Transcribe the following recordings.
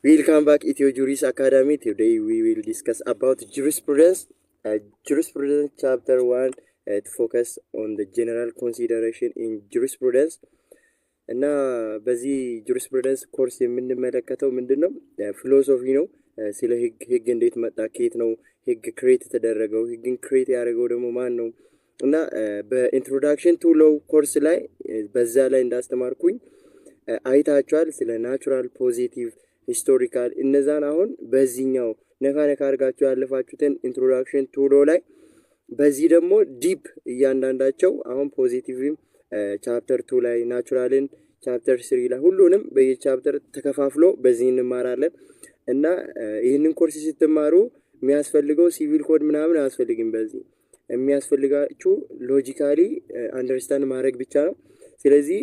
Welcome back Ethio Juris Academy. Today we will discuss about jurisprudence. Jurisprudence chapter 1 to focus on the general consideration in jurisprudence. እና በዚህ ጁሪስፕሩደንስ ኮርስ የምንመለከተው ምንድነው? ፊሎሶፊ ነው። ስለ ህግ እንዴት መጣ፣ ከየት ነው ህግ ክሬት የተደረገው፣ ህግን ክሬት ያደረገው ደግሞ ማን ነው? እና በኢንትሮዳክሽን ቱ ሎው ኮርስ ላይ በዛ ላይ እንዳስተማርኩኝ አይታችኋል። ስለ ናቹራል ፖዚቲቭ ሂስቶሪካል እነዛን አሁን በዚህኛው ነካ አድርጋችሁ ያለፋችሁትን ኢንትሮዳክሽን ቱ ሎው ላይ በዚህ ደግሞ ዲፕ እያንዳንዳቸው አሁን ፖዚቲቭም ቻፕተር 2 ላይ ናቹራልን ቻፕተር 3 ላይ ሁሉንም በየቻፕተር ተከፋፍሎ በዚህ እንማራለን። እና ይህንን ኮርስ ስትማሩ የሚያስፈልገው ሲቪል ኮድ ምናምን አያስፈልግም። በዚህ የሚያስፈልጋችሁ ሎጂካሊ አንደርስታንድ ማድረግ ብቻ ነው። ስለዚህ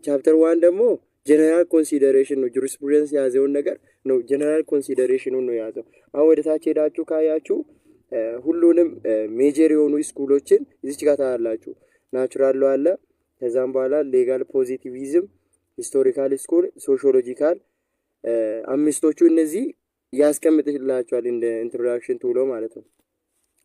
ቻፕተር 1 ደግሞ ጀነራል ኮንሲደሬሽን ነው። ጁሪስፕሩደንስ የያዘውን ነገር ነው፣ ጀነራል ኮንሲደሬሽኑን ነው የያዘው። አሁን ወደ ታች ሄዳችሁ ካያችሁ ሁሉንም ሜጀር የሆኑ ስኩሎችን እዚች ጋር ታያላችሁ። ናቹራል ሎ አለ፣ ከዛም በኋላ ሌጋል ፖዚቲቪዝም፣ ሂስቶሪካል ስኩል፣ ሶሺዮሎጂካል አምስቶቹ እነዚህ ያስቀምጥላችኋል እንደ ኢንትሮዳክሽን ቱሎ ማለት ነው።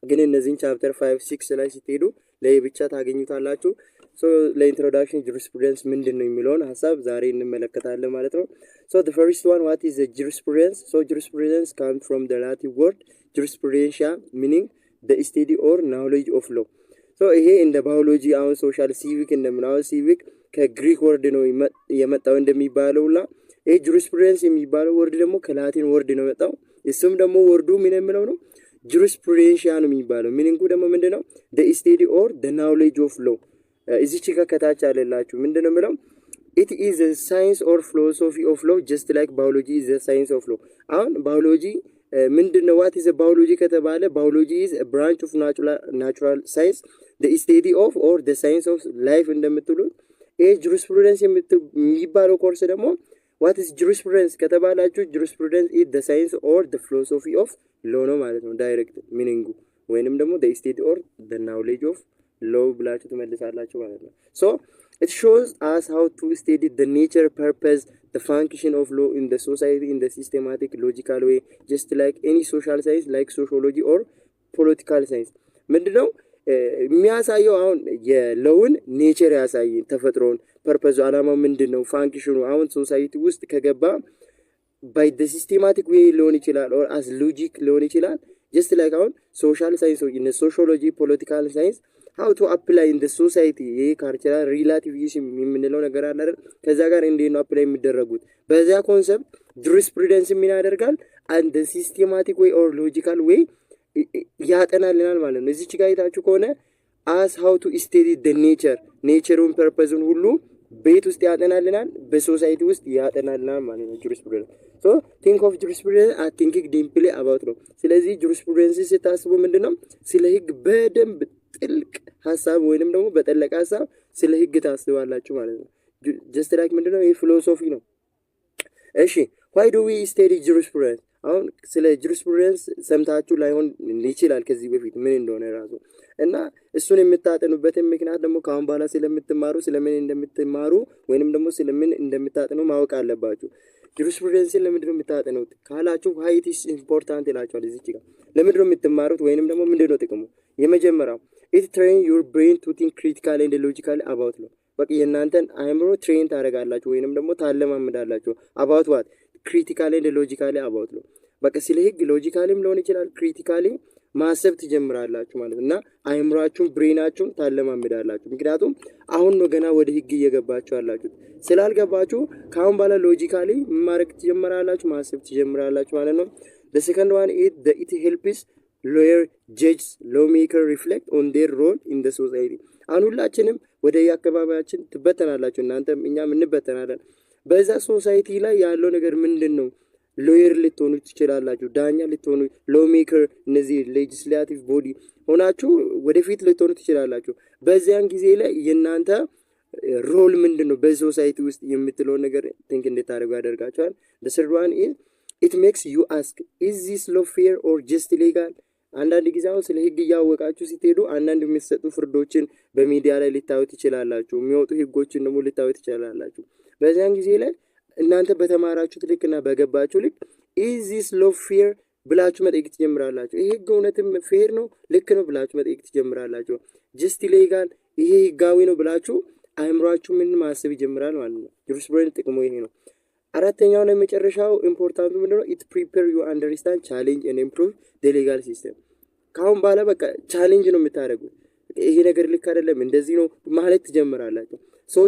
ግን እነዚህን ቻፕተር 5 6 ላይ ስትሄዱ ለብቻ ታገኙታላችሁ። ሶ ለኢንትሮዳክሽን ጁሪስፕሩደንስ ምንድን ነው የሚለውን ሀሳብ ዛሬ እንመለከታለን ማለት ነው። ሶ the first one, what is the jurisprudence? So jurisprudence comes from the Latin word jurisprudentia, meaning the study or knowledge of law. ሶ ይሄ እንደ ባዮሎጂ አሁን ሶሻል ሲቪክ እንደምናው ሲቪክ ከግሪክ ወርድ ነው የመጣው እንደሚባለውላ ይሄ ጁሪስፕሩደንስ የሚባለው ወርድ ደግሞ ከላቲን ወርድ ነው የመጣው። እሱም ደግሞ ወርዱ ምን የሚለው ነው? ጁሪስፕሩዴንሺያ ነው የሚባለው። ሚኒንጉ ደግሞ ምንድነው? the study or the knowledge of law። እዚች ጋር ከታች አለላችሁ ምንድነው የሚለው? it is a science or philosophy of law just like biology is a science of law። አሁን ባዮሎጂ ምንድነው? what is a biology ከተባለ biology is a branch of natural science, the study of or the science of life እንደምትሉት ይሄ ጁሪስፕሩደንስ የሚባለው ኮርስ ደግሞ what is jurisprudence ከተባላችሁ jurisprudence is the science or the philosophy of law ነው ማለት ነው ዳይሬክት ሚኒንጉ፣ ወይንም ደግሞ the study or the knowledge of law ብላችሁ ትመልሳላችሁ ማለት ነው። so it shows us how to study the nature, purpose, the function of law in the society in the systematic logical way, just like any social science like sociology or political science። ምንድነው የሚያሳየው? አሁን የለውን ኔቸር ያሳየን፣ ተፈጥሮን፣ ፐርፐዙ አላማው ምንድነው፣ ፋንክሽኑ አሁን ሶሳይቲ ውስጥ ከገባ ባይ ዘ ሲስቴማቲክ ዌይ ሊሆን ይችላል ኦር አስ ሎጂክ ሊሆን ይችላል። ጀስት ላይክ አሁን ሶሻል ሳይንስ ወይ ሶሺዮሎጂ ፖለቲካል ሳይንስ how to apply in the society ይሄ ካልቸራል ሪላቲቪዝም የምንለው ነገር አለ አይደል? ከዛ ጋር እንዴት ነው አፕላይ የሚደረጉት? በዛ ኮንሰፕት ጁሪስፕሩደንስ ምን ያደርጋል? አንድ ሲስቴማቲክ ዌይ ኦር ሎጂካል ዌይ ያጠናልናል ማለት ነው። እዚች ጋር አይታችሁ ከሆነ as how to study the nature ኔቸሩን ፐርፐዙን ሁሉ ቤት ውስጥ ያጠናልናል፣ በሶሳይቲ ውስጥ ያጠናልናል ማለት ነው ጁሪስፕሩደንስ። ሶ think of jurisprudence as thinking deeply about ነው። ስለዚህ ጁሪስፕሩደንስ ስታስቡ ምንድነው? ስለ ህግ በደንብ ጥልቅ ሀሳብ ወይንም ደግሞ በጠለቀ ሀሳብ ስለ ህግ ታስባላችሁ ማለት ነው። just like ምንድነው? ይሄ ፊሎሶፊ ነው። እሺ why do we study jurisprudence? አሁን ስለ ጁሪስፕሩደንስ ሰምታችሁ ላይሆን ይችላል ከዚህ በፊት ምን እንደሆነ ራሱ እና እሱን የምታጠኑበትን ምክንያት ደግሞ ካሁን በኋላ ስለምትማሩ ስለምን እንደምትማሩ ወይንም ደግሞ ስለምን እንደምታጠኑ ማወቅ አለባችሁ። ጁሪስፕሩደንስን ለምንድነው የምታጠኑት ካላችሁ why it is important ይላችኋል እዚህ ጋር። ለምንድነው የምትማሩት ወይንም ደግሞ ምንድነው ጥቅሙ? የመጀመሪያው it train your brain to think critically and logically about law። በቃ የእናንተን አእምሮ ትሬን ታደርጋላችሁ ወይንም ደግሞ ታለማምዳላችሁ about what ክሪቲካሊ እንደ ሎጂካሊ አባውት ነው። በቃ ስለ ህግ ሎጂካሊም ሊሆን ይችላል ክሪቲካሊ ማሰብ ትጀምራላችሁ ማለት እና አይምራችሁን ብሬናችሁን ታለማምዳላችሁ። ምክንያቱም አሁን ነው ገና ወደ ህግ እየገባችሁ ያላችሁት። ስላልገባችሁ ካሁን በኋላ ሎጂካሊ ማድረግ ትጀምራላችሁ፣ ማሰብ ትጀምራላችሁ ማለት ነው። the second one is the it helps lawyer, judges, lawmaker reflect on their role in the society። አሁን ሁላችንም ወደ የአካባቢያችን ትበተናላችሁ፣ እናንተም እኛም እንበተናለን። በዛ ሶሳይቲ ላይ ያለው ነገር ምንድነው? ሎየር ልትሆኑ ትችላላችሁ፣ ዳኛ ልትሆኑ፣ ሎሜከር እነዚህ ሌጂስላቲቭ ቦዲ ሆናችሁ ወደፊት ልትሆኑ ትችላላችሁ። በዚያን ጊዜ ላይ የእናንተ ሮል ምንድነው በሶሳይቲ ውስጥ የምትለው ነገር ቲንክ እንድታደርጉ ያደርጋችኋል። the third one is it makes you ask is this law fair or just legal? አንዳንድ ጊዜ አሁን ስለ ህግ እያወቃችሁ ስትሄዱ አንዳንድ የሚሰጡ ፍርዶችን በሚዲያ ላይ ልታዩት ትችላላችሁ፣ የሚወጡ ህጎችን ደግሞ ልታዩት ትችላላችሁ። በዚያን ጊዜ ላይ እናንተ በተማራችሁት ልክና በገባችሁ ልክ is this law fair ብላችሁ መጠየቅ ትጀምራላችሁ። ይሄ ህግ እውነትም ፌር ነው ልክ ነው ብላችሁ መጠየቅ ትጀምራላችሁ። ጀስት ሌጋል ይሄ ህጋዊ ነው ብላችሁ አእምሯችሁ ምን ማሰብ ይጀምራል ማለት ነው። ጁሪስፕሩደንስ ጥቅሙ ይሄ ነው። አራተኛው ነው የመጨረሻው ኢምፖርታንቱ ምንድነው? it prepare you understand challenge and improve the legal system። ካሁን በኋላ በቃ ቻሌንጅ ነው የምታደርጉት። ይሄ ነገር ልክ አይደለም እንደዚህ ነው ማለት ትጀምራላችሁ።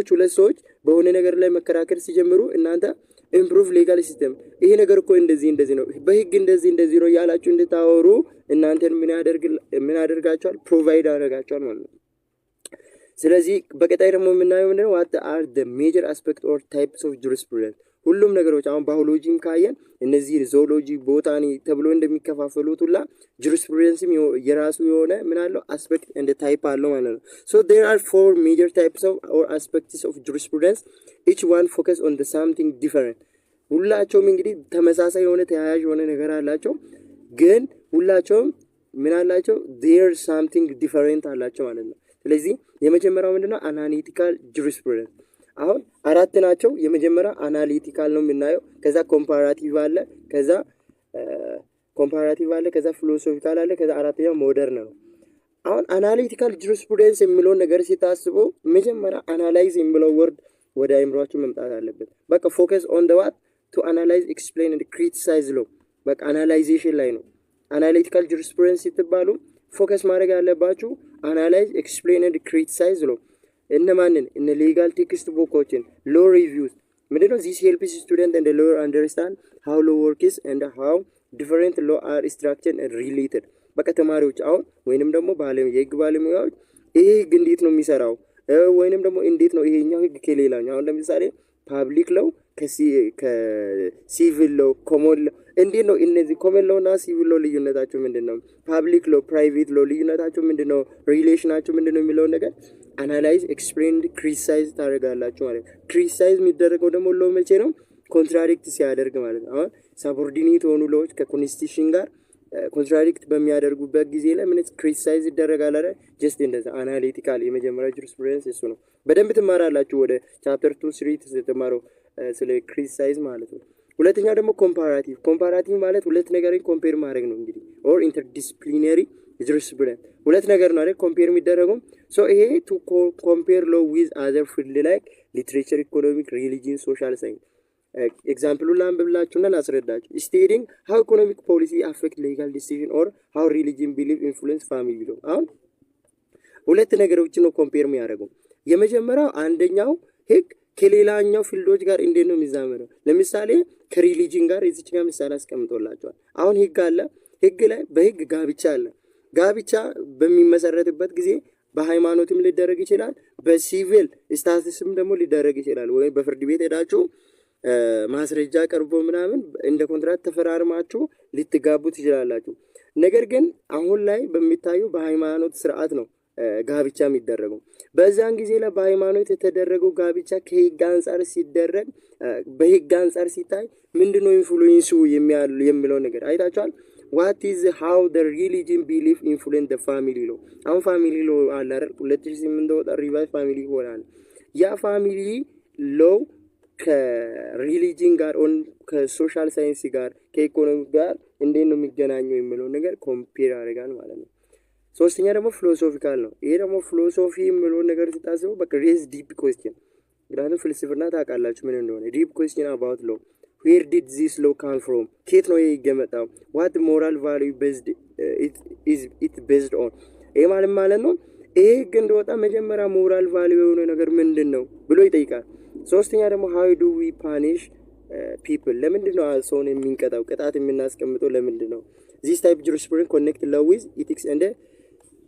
ሁለት ሰዎች በሆነ ነገር ላይ መከራከር ሲጀምሩ እናንተ ኢምፕሩቭ ሌጋል ሲስተም ይሄ ነገር እኮ እንደዚህ ነው በህግ እንደዚህ ነው ያላችሁ እንድታወሩ እናንተን ምን ያደርጋቸዋል? ፕሮቫይድ ያደርጋቸዋል ማለት ነው። ስለዚህ በቀጣይ ደግሞ የምናየው ምንድነው? what are the major aspects or types of jurisprudence ሁሉም ነገሮች አሁን ባዮሎጂም ካየን እነዚህ ዞሎጂ ቦታኒ ተብሎ እንደሚከፋፈሉት ሁላ ጁሪስፕሩደንስም የራሱ የሆነ ምን አለው አስፔክት እንደ ታይፕ አለው ማለት ነው። so there are 4 major types of or aspects of jurisprudence, each one focus on the something different። ሁላቸውም እንግዲህ ተመሳሳይ የሆነ ተያያዥ የሆነ ነገር አላቸው፣ ግን ሁላቸውም ምን አላቸው? there something different አላቸው ማለት ነው። ስለዚህ የመጀመሪያው ምንድነው? አናሊቲካል ጁሪስፕሩደንስ አሁን 4 ናቸው። የመጀመሪያ አናሊቲካል ነው የምናየው፣ ከዛ ኮምፓራቲቭ አለ፣ ከዛ ፊሎሶፊካል አለ፣ ከዛ አራተኛው ሞደርን ነው። አሁን አናሊቲካል ጁሪስፕሩደንስ የሚለው ነገር ሲታስቡ መጀመሪያ አናላይዝ የሚለው ወርድ ወደ አይምሮአችሁ መምጣት አለበት። በቃ ፎከስ ኦን the what to analyze explain and criticize ነው። በቃ አናላይዜሽን ላይ ነው። አናሊቲካል ጁሪስፕሩደንስ ስትባሉ ፎከስ ማድረግ ያለባችሁ አናላይዝ ኤክስፕሌን and criticize ነው። እነማንን? እነ ሌጋል ቴክስት ቡኮችን ሎ ሪቪውስ ምንድነው? ዚስ ሄልፕስ ስቱደንት and lawyer understand how law works and how different law are structured and related። በቃ ተማሪዎች አሁን ወይንም ደግሞ የህግ ባለሙያዎች ይሄ ህግ እንዴት ነው የሚሰራው ወይንም ደግሞ እንዴት ነው ይሄኛው ህግ ከሌላኛው አሁን ለምሳሌ ፓብሊክ ሎው ከሲቪል ሎው ኮመን ሎው እንዴት ነው እነዚህ ኮመን ሎው እና ሲቪል ሎው ልዩነታቸው ምንድነው? ፓብሊክ ሎው ፕራይቬት ሎው ልዩነታቸው ምንድነው? ሪሌሽናቸው ምንድነው የሚለው ነገር አናላይዝ ኤክስፕሌን ክሪቲሳይዝ ታደርጋላችሁ ማለት ነው። ክሪቲሳይዝ የሚደረገው ደግሞ ሎው መቼ ነው? ኮንትራዲክት ሲያደርግ ማለት ነው። አሁን ሳቦርዲኔት ሆኑ ሎዎች ከኮንስቲቱሽን ጋር ኮንትራዲክት በሚያደርጉበት ጊዜ ላይ ምን ክሪቲሳይዝ ይደረጋል አይደል? ጀስት እንደዛ አናሊቲካል የመጀመሪያ ጁሪስፕሩደንስ እሱ ነው። በደንብ ትማራላችሁ ወደ ቻፕተር 2 3 ስትማሩ ስለ ክሪቲሳይዝ ማለት ነው። ሁለተኛው ደግሞ ኮምፓራቲቭ ማለት ሁለት ነገርን ኮምፔር ማድረግ ነው እንግዲህ ኦር ኢንተርዲሲፕሊነሪ ጁሪስፕሩደንስ ሁለት ነገር ነው አይደል ኮምፔር የሚደረገው። ሶ ይሄ ቱ ኮምፔር ሎ ዊዝ አዘር ፊልድ ላይክ ሊትሬቸር፣ ኢኮኖሚክ፣ ሪሊጂን፣ ሶሻል ሳይንስ። ኤግዛምፕሉን ላንብብላችሁና ላስረዳችሁ። ስቴዲንግ ሃው ኢኮኖሚክ ፖሊሲ አፌክት ሌጋል ዲሲዥን ኦር ሃው ሪሊጂን ቢሊፍ ኢንፍሉዌንስ ፋሚሊ ሎ። አሁን ሁለት ነገሮችን ነው ኮምፔር የሚያደርገው። የመጀመሪያው አንደኛው ህግ ከሌላኛው ፊልዶች ጋር እንዴት ነው የሚዛመደው? ለምሳሌ ከሪሊጂን ጋር እዚች ጋር ምሳሌ አስቀምጦላችኋል። አሁን ህግ አለ፣ ህግ ላይ በህግ ጋብቻ አለ። ጋብቻ በሚመሰረትበት ጊዜ በሃይማኖትም ሊደረግ ይችላል፣ በሲቪል ስታተስም ደግሞ ሊደረግ ይችላል። ወይ በፍርድ ቤት ሄዳችሁ ማስረጃ ቀርቦ ምናምን እንደ ኮንትራት ተፈራርማችሁ ልትጋቡ ትችላላችሁ። ነገር ግን አሁን ላይ በሚታየው በሃይማኖት ስርዓት ነው ጋብቻ የሚደረገው። በዛን ጊዜ ላይ በሃይማኖት የተደረገው ጋብቻ ከህግ አንፃር ሲደረግ በህግ አንፃር ሲታይ ምንድነው ኢንፍሉዌንሱ የሚለው ነገር አይታችኋል። what is how the religion belief influence the family law። አሁን ፋሚሊ ሎ አለ አይደል 2008 ወጣ ሪቫይዝ ፋሚሊ ሆናል። ያ ፋሚሊ ሎ ከሪሊጂን ጋር ከሶሻል ሳይንስ ጋር ከኢኮኖሚ ጋር እንዴት ነው የሚገናኘው የሚለው ነገር ኮምፔር ያደርጋል ማለት ነው። ሶስተኛ ደግሞ ፊሎሶፊካል ነው። ይሄ ደግሞ ፊሎሶፊ የሚለው ነገር ስታስበው በቃ ሬዝ ዲፕ ኩዌስቸን ግራንድ ፍልስፍና ታውቃላችሁ ምን እንደሆነ። ዲፕ ኩዌስቸን አባውት ሎ where did this law come from ከየት ነው የመጣው? what moral value based it based on ይሄ ማለት ነው ይሄ ህግ እንደወጣ መጀመሪያ ሞራል ቫልዩ የሆነ ነገር ምንድን ነው ብሎ ይጠይቃል። ሶስተኛ ደግሞ how do we punish people ለምንድን ነው ሰውን የምንቀጣው? ቅጣት የምናስቀምጠው ለምንድን ነው? this type jurisprudence connect law with ethics and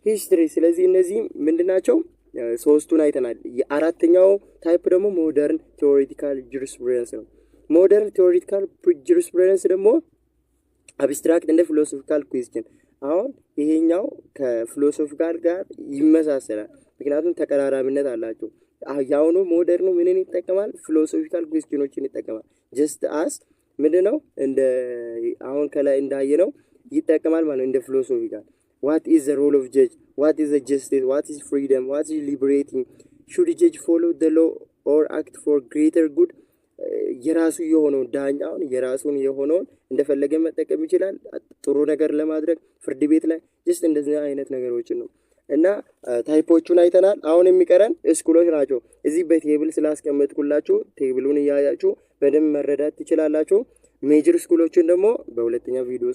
history። ስለዚህ እነዚህ ምንድናቸው? ሶስቱን አይተናል። የአራተኛው ታይፕ ደግሞ ሞደርን ቴዎሬቲካል ጁሪስፕሩደንስ ነው። ሞደርን ቴዎሬቲካል ጁሪስፕሩደንስ ደግሞ አብስትራክት እንደ ፊሎሶፊካል ኩዌስችን። አሁን ይሄኛው ከፊሎሶፊካል ጋር ይመሳሰላል፣ ምክንያቱም ተቀራራቢነት አላቸው። ያውኑ ሞደርኑ ምንን ይጠቀማል? ፊሎሶፊካል ኩዌስችኖችን ይጠቀማል። ጀስት አስ ምንድነው እንደ አሁን ከላይ እንዳየነው ይጠቀማል ማለት እንደ ፊሎሶፊካል what is the role of judge, what is the justice, what is freedom, what is liberating, should the judge follow the law or act for greater good, የራሱ የሆነውን ዳኛውን የራሱን የሆነውን እንደፈለገ መጠቀም ይችላል ጥሩ ነገር ለማድረግ ፍርድ ቤት ላይ ጀስት እንደዚህ አይነት ነገሮችን ነው እና ታይፖቹን አይተናል። አሁን የሚቀረን ስኩሎች ናቸው። እዚህ በቴብል ስላስቀመጥኩላችሁ ቴብሉን እያያችሁ በደንብ መረዳት ትችላላችሁ። ሜጀር ስኩሎችን ደግሞ በሁለተኛ ቪዲዮ